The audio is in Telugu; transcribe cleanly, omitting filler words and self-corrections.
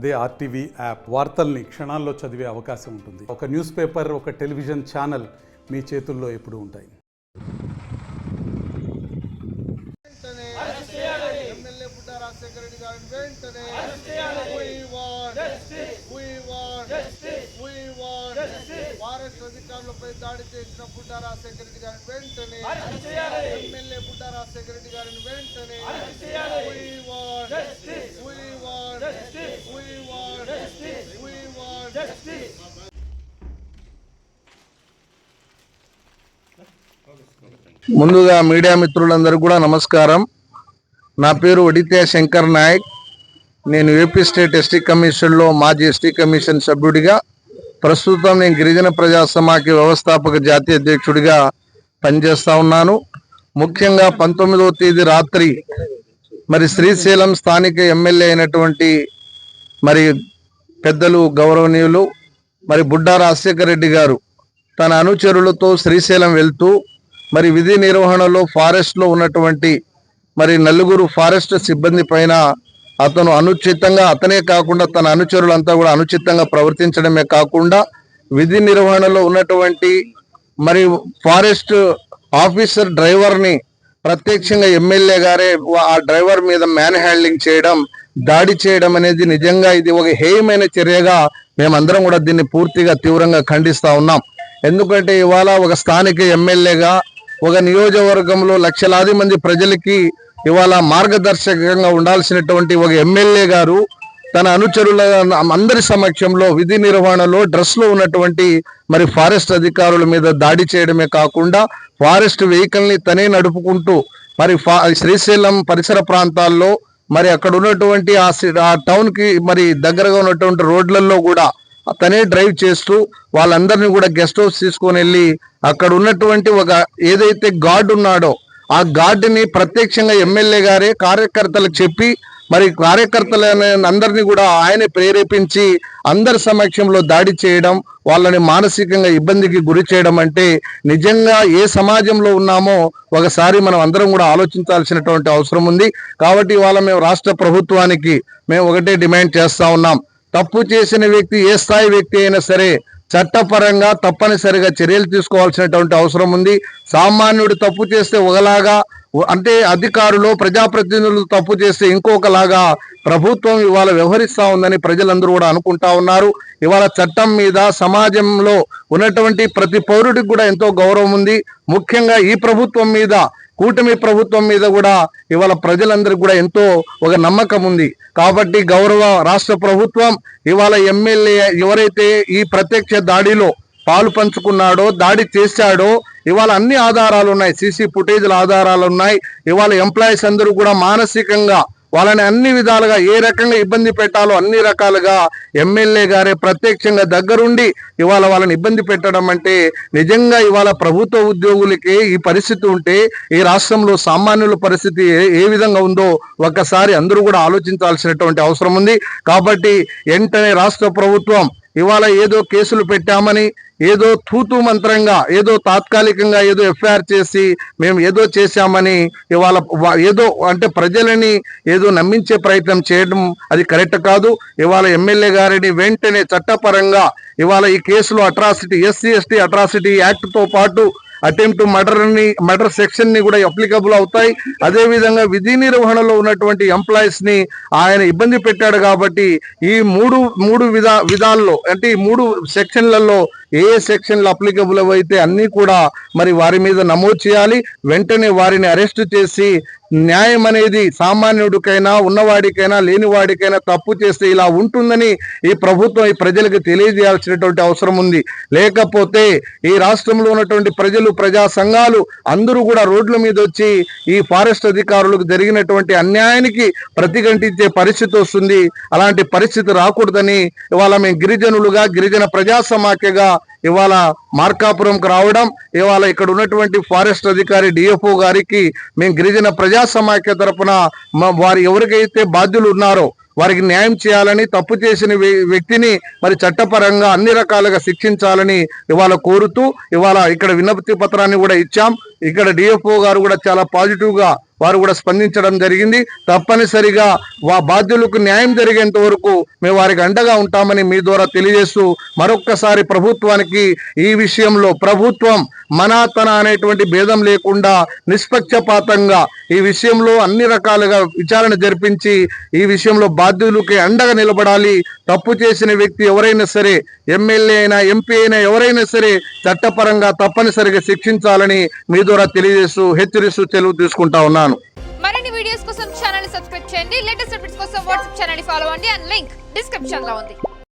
అదే ఆర్టీవీ యాప్ వార్తల్ని క్షణాల్లో చదివే అవకాశం ఉంటుంది. ఒక న్యూస్ పేపర్, ఒక టెలివిజన్ ఛానల్ మీ చేతుల్లో ఎప్పుడూ ఉంటాయి. అధికారులపై దాడి చేసిన బుడ్డా రాజశేఖర రెడ్డి గారిని వెంటనే ఎమ్మెల్యే బుడ్డా రాజశేఖర రెడ్డి గారిని వెంటనే ముందుగా మీడియా మిత్రులందరికీ కూడా నమస్కారం. నా పేరు వడితే శంకర్ నాయక్. నేను ఏపీ స్టేట్ ఎస్టీ కమిషన్లో మాజీ ఎస్టీ కమిషన్ సభ్యుడిగా, ప్రస్తుతం నేను గిరిజన ప్రజా సమాఖ్య వ్యవస్థాపక జాతీయ అధ్యక్షుడిగా పనిచేస్తూ ఉన్నాను. ముఖ్యంగా 19వ తేదీ రాత్రి శ్రీశైలం స్థానిక ఎమ్మెల్యే అయినటువంటి పెద్దలు గౌరవనీయులు బుడ్డా రాజశేఖర రెడ్డి గారు తన అనుచరులతో శ్రీశైలం వెళ్తూ విధి నిర్వహణలో ఫారెస్ట్లో ఉన్నటువంటి నలుగురు ఫారెస్ట్ సిబ్బంది పైన అతను అనుచితంగా, అతనే కాకుండా తన అనుచరులంతా కూడా అనుచితంగా ప్రవర్తించడమే కాకుండా విధి నిర్వహణలో ఉన్నటువంటి ఫారెస్ట్ ఆఫీసర్ డ్రైవర్ని ప్రత్యక్షంగా ఎమ్మెల్యే గారే ఆ డ్రైవర్ మీద మ్యాన్ హ్యాండ్లింగ్ చేయడం, దాడి చేయడం అనేది నిజంగా ఇది ఒక హేయమైన చర్యగా మేమందరం కూడా దీన్ని పూర్తిగా తీవ్రంగా ఖండిస్తూ ఉన్నాం. ఎందుకంటే ఇవాళ ఒక స్థానిక ఎమ్మెల్యేగా ఒక నియోజకవర్గంలో లక్షలాది మంది ప్రజలకి ఇవాళ మార్గదర్శకంగా ఉండాల్సినటువంటి ఒక ఎమ్మెల్యే గారు తన అనుచరుల అందరి సమక్షంలో విధి నిర్వహణలో డ్రెస్లో ఉన్నటువంటి ఫారెస్ట్ అధికారుల మీద దాడి చేయడమే కాకుండా ఫారెస్ట్ వెహికల్ని తనే నడుపుకుంటూ శ్రీశైలం పరిసర ప్రాంతాల్లో అక్కడ ఉన్నటువంటి ఆ టౌన్కి దగ్గరగా ఉన్నటువంటి రోడ్లలో కూడా తనే డ్రైవ్ చేస్తూ వాళ్ళందరినీ కూడా గెస్ట్ హౌస్ తీసుకొని వెళ్ళి అక్కడ ఉన్నటువంటి ఒక ఏదైతే గార్డ్ ఉన్నాడో ఆ గార్డుని ప్రత్యక్షంగా ఎమ్మెల్యే గారే కార్యకర్తలకు చెప్పి కార్యకర్తలందరినీ కూడా ఆయనే ప్రేరేపించి అందరి సమక్షంలో దాడి చేయడం, వాళ్ళని మానసికంగా ఇబ్బందికి గురి చేయడం అంటే నిజంగా ఏ సమాజంలో ఉన్నామో ఒకసారి మనం అందరం కూడా ఆలోచించాల్సినటువంటి అవసరం ఉంది. కాబట్టి ఇవాళ మేము రాష్ట్ర ప్రభుత్వానికి ఒకటే డిమాండ్ చేస్తా ఉన్నాం. తప్పు చేసిన వ్యక్తి ఏ స్థాయి వ్యక్తి అయినా సరే చట్టపరంగా తప్పనిసరిగా చర్యలు తీసుకోవాల్సినటువంటి అవసరం ఉంది. సామాన్యుడు తప్పు చేస్తే ఒకలాగా, అంటే అధికారులు ప్రజాప్రతినిధులు తప్పు చేస్తే ఇంకొకలాగా ప్రభుత్వం ఇవాళ వ్యవహరిస్తూ ఉందని ప్రజలందరూ కూడా అనుకుంటా ఉన్నారు. ఇవాళ చట్టం మీద సమాజంలో ఉన్నటువంటి ప్రతి పౌరుడికి కూడా ఎంతో గౌరవం ఉంది. ముఖ్యంగా ఈ ప్రభుత్వం మీద, కూటమి ప్రభుత్వం మీద కూడా ఇవాళ ప్రజలందరికీ కూడా ఎంతో ఒక నమ్మకం ఉంది. కాబట్టి గౌరవ రాష్ట్ర ప్రభుత్వం ఇవాళ ఎమ్మెల్యే ఎవరైతే ఈ ప్రత్యక్ష దాడిలో పాలు పంచుకున్నాడో, దాడి చేశాడో, ఇవాళ అన్ని ఆధారాలు ఉన్నాయి, సీసీ ఫుటేజ్ల ఆధారాలు ఉన్నాయి. ఇవాళ ఎంప్లాయీస్ అందరూ కూడా మానసికంగా వాళ్ళని అన్ని విధాలుగా ఏ రకంగా ఇబ్బంది పెట్టాలో అన్ని రకాలుగా ఎమ్మెల్యే గారే ప్రత్యక్షంగా దగ్గరుండి ఇవాళ వాళ్ళని ఇబ్బంది పెట్టడం అంటే నిజంగా ఇవాళ ప్రభుత్వ ఉద్యోగులకి ఈ పరిస్థితి ఉంటే ఈ రాష్ట్రంలో సామాన్యుల పరిస్థితి ఏ విధంగా ఉందో ఒక్కసారి అందరూ కూడా ఆలోచించాల్సినటువంటి అవసరం ఉంది. కాబట్టి వెంటనే రాష్ట్ర ప్రభుత్వం ఇవాళ ఏదో కేసులు పెట్టామని, ఏదో తూతూ మంత్రంగా, ఏదో తాత్కాలికంగా ఏదో ఎఫ్ఐఆర్ చేసి మేము ఏదో చేశామని ఇవాళ ఏదో అంటే ప్రజలని ఏదో నమ్మించే ప్రయత్నం చేయడం అది కరెక్ట్ కాదు. ఇవాళ ఎమ్మెల్యే గారిని వెంటనే చట్టపరంగా ఇవాళ ఈ కేసులో అట్రాసిటీ, ఎస్సీ ఎస్టీ అట్రాసిటీ యాక్ట్తో పాటు అటెంప్ట్ మర్డర్ సెక్షన్ ని కూడా అప్లికబుల్ అవుతాయి. అదేవిధంగా విధి నిర్వహణలో ఉన్నటువంటి ఎంప్లాయీస్ ని ఆయన ఇబ్బంది పెట్టాడు. కాబట్టి ఈ మూడు విధాల్లో, అంటే ఈ 3 సెక్షన్లలో ఏ సెక్షన్లు అప్లికబుల్ అయితే అన్నీ కూడా వారి మీద నమోదు చేయాలి. వెంటనే వారిని అరెస్ట్ చేసి న్యాయం అనేది సామాన్యుడికైనా, ఉన్నవాడికైనా, లేనివాడికైనా తప్పు చేస్తే ఇలా ఉంటుందని ఈ ప్రభుత్వం ఈ ప్రజలకు తెలియజేయాల్సినటువంటి అవసరం ఉంది. లేకపోతే ఈ రాష్ట్రంలో ఉన్నటువంటి ప్రజలు, ప్రజా సంఘాలు అందరూ కూడా రోడ్ల మీద వచ్చి ఈ ఫారెస్ట్ అధికారులకు జరిగినటువంటి అన్యాయానికి ప్రతిఘటించే పరిస్థితి వస్తుంది. అలాంటి పరిస్థితి రాకూడదని ఇవాళ మేము గిరిజనులుగా, గిరిజన ప్రజా సమాఖ్యగా ఇవాళ మార్కాపురంకు రావడం, ఇవాళ ఇక్కడ ఉన్నటువంటి ఫారెస్ట్ అధికారి డిఎఫ్ఓ గారికి మేము గిరిజన ప్రజా సమాఖ్య తరపున వారు ఎవరికైతే బాధ్యులు ఉన్నారో వారికి న్యాయం చేయాలని, తప్పు చేసిన వ్యక్తిని చట్టపరంగా అన్ని రకాలుగా శిక్షించాలని ఇవాళ కోరుతూ ఇవాళ ఇక్కడ వినతి పత్రాన్ని కూడా ఇచ్చాం. ఇక్కడ డిఎఫ్ఓ గారు కూడా చాలా పాజిటివ్ గా వారు కూడా స్పందించడం జరిగింది. తప్పనిసరిగా బాధ్యులకు న్యాయం జరిగేంత వరకు మేము వారికి అండగా ఉంటామని మీ ద్వారా తెలియజేస్తూ మరొక్కసారి ప్రభుత్వానికి ఈ విషయంలో ప్రభుత్వం మనాతన అనేటువంటి భేదం లేకుండా నిష్పక్షపాతంగా ఈ విషయంలో అన్ని రకాలుగా విచారణ జరిపించి ఈ విషయంలో బాధ్యులకి అండగా నిలబడాలి. తప్పు చేసిన వ్యక్తి ఎవరైనా సరే, ఎమ్మెల్యే అయినా ఎంపీ అయినా ఎవరైనా సరే చట్టపరంగా తప్పనిసరిగా శిక్షించాలని మీ ద్వారా తెలియజేస్తూ హెచ్చరిస్తూ సెలవు తీసుకుంటా ఉన్నాను. మరిన్ని వీడియోస్ కోసం ఛానల్ ని సబ్స్క్రైబ్ చేయండి. లేటెస్ట్ అప్డేట్స్ కోసం వాట్సాప్ ఛానల్ ని ఫాలో అవ్వండి. అండ్ లింక్ డిస్క్రిప్షన్ లో ఉంది.